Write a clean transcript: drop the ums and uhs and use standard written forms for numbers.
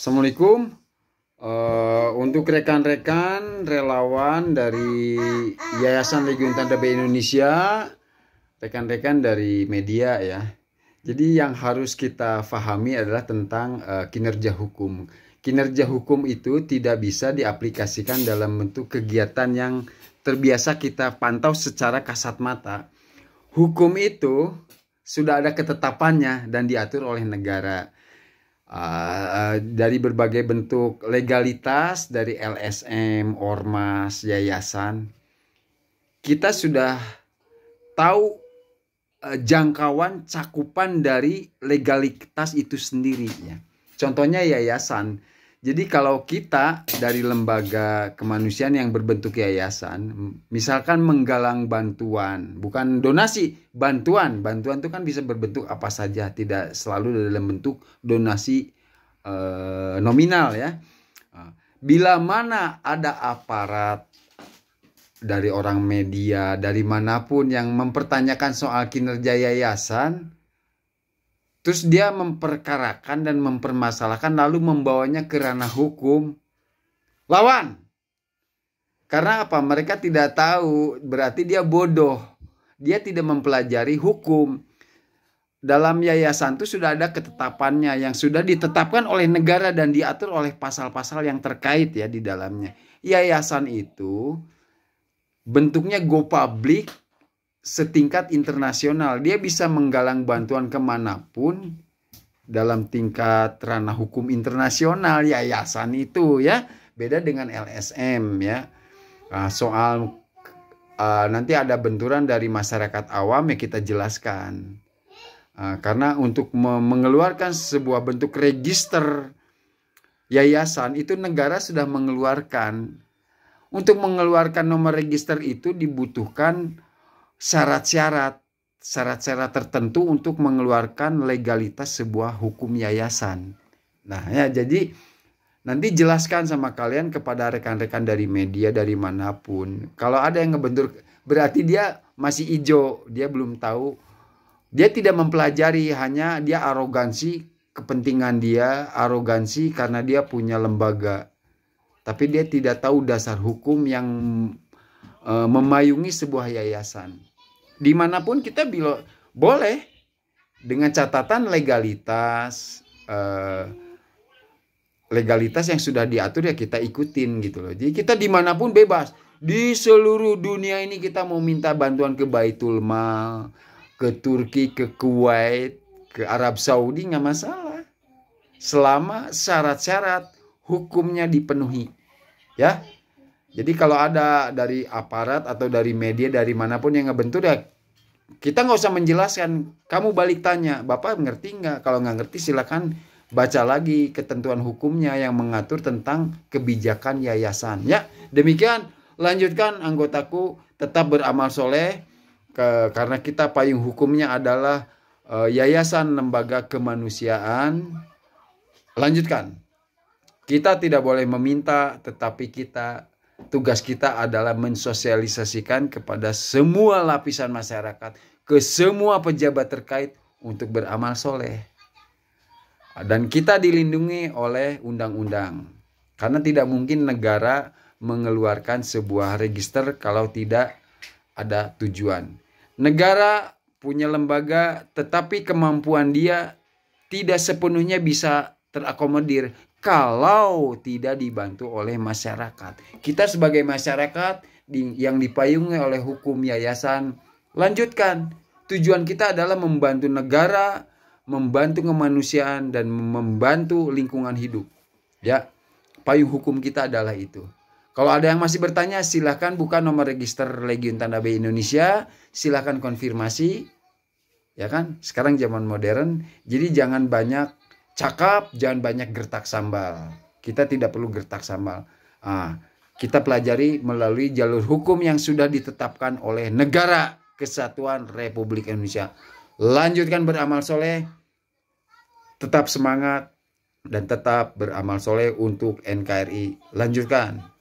Assalamualaikum. Untuk rekan-rekan relawan dari Yayasan Legiun Tanda B Indonesia, rekan-rekan dari media ya. Jadi yang harus kita pahami adalah tentang kinerja hukum. Kinerja hukum itu tidak bisa diaplikasikan dalam bentuk kegiatan yang terbiasa kita pantau secara kasat mata. Hukum itu sudah ada ketetapannya dan diatur oleh negara. Dari berbagai bentuk legalitas, dari LSM, ormas, yayasan, kita sudah tahu jangkauan cakupan dari legalitas itu sendiri ya. Contohnya yayasan. Jadi kalau kita dari lembaga kemanusiaan yang berbentuk yayasan, misalkan menggalang bantuan, bukan donasi, bantuan. Bantuan itu kan bisa berbentuk apa saja, tidak selalu dalam bentuk donasi nominal ya. Bila mana ada aparat dari orang media, dari manapun yang mempertanyakan soal kinerja yayasan, terus dia memperkarakan dan mempermasalahkan lalu membawanya ke ranah hukum, lawan. Karena apa? Mereka tidak tahu, berarti dia bodoh. Dia tidak mempelajari hukum. Dalam yayasan itu sudah ada ketetapannya yang sudah ditetapkan oleh negara dan diatur oleh pasal-pasal yang terkait ya di dalamnya. Yayasan itu bentuknya go public setingkat internasional. Dia bisa menggalang bantuan kemanapun dalam tingkat ranah hukum internasional yayasan itu ya. Beda dengan LSM ya. Soal nanti ada benturan dari masyarakat awam ya kita jelaskan. Karena untuk mengeluarkan sebuah bentuk register yayasan itu negara sudah mengeluarkan. Untuk mengeluarkan nomor register itu dibutuhkan syarat-syarat tertentu untuk mengeluarkan legalitas sebuah hukum yayasan. Nah ya, jadi nanti jelaskan sama kalian kepada rekan-rekan dari media dari manapun. Kalau ada yang ngebentur berarti dia masih hijau, dia belum tahu. Dia tidak mempelajari, hanya dia arogansi kepentingan dia, arogansi karena dia punya lembaga. Tapi dia tidak tahu dasar hukum yang memayungi sebuah yayasan. Dimanapun kita boleh dengan catatan legalitas, legalitas yang sudah diatur ya kita ikutin gitu loh. Jadi kita dimanapun bebas. Di seluruh dunia ini kita mau minta bantuan ke Baitul Mal, ke Turki, ke Kuwait, ke Arab Saudi nggak masalah. Selama syarat-syarat hukumnya dipenuhi. Ya. Jadi kalau ada dari aparat atau dari media dari manapun yang ngebentur ya kita nggak usah menjelaskan. Kamu balik tanya, Bapak ngerti nggak? Kalau nggak ngerti silakan baca lagi ketentuan hukumnya yang mengatur tentang kebijakan yayasan. Ya, demikian. Lanjutkan anggotaku tetap beramal soleh. Karena kita payung hukumnya adalah yayasan lembaga kemanusiaan. Lanjutkan. Kita tidak boleh meminta, tetapi tugas kita adalah mensosialisasikan kepada semua lapisan masyarakat, ke semua pejabat terkait untuk beramal soleh. Dan kita dilindungi oleh undang-undang. Karena tidak mungkin negara mengeluarkan sebuah register kalau tidak ada tujuan. Negara punya lembaga, tetapi kemampuan dia tidak sepenuhnya bisa terakomodir kalau tidak dibantu oleh masyarakat. Kita sebagai masyarakat yang dipayungi oleh hukum yayasan, lanjutkan. Tujuan kita adalah membantu negara, membantu kemanusiaan, dan membantu lingkungan hidup. Ya, payung hukum kita adalah itu. Kalau ada yang masih bertanya, silahkan buka nomor register Legiun Tanda B Indonesia. Silahkan konfirmasi. Ya kan? Sekarang zaman modern. Jadi jangan banyak cakap, jangan banyak gertak sambal. Kita tidak perlu gertak sambal. Kita pelajari melalui jalur hukum yang sudah ditetapkan oleh Negara Kesatuan Republik Indonesia. Lanjutkan beramal soleh. Tetap semangat. Dan tetap beramal soleh untuk NKRI. Lanjutkan.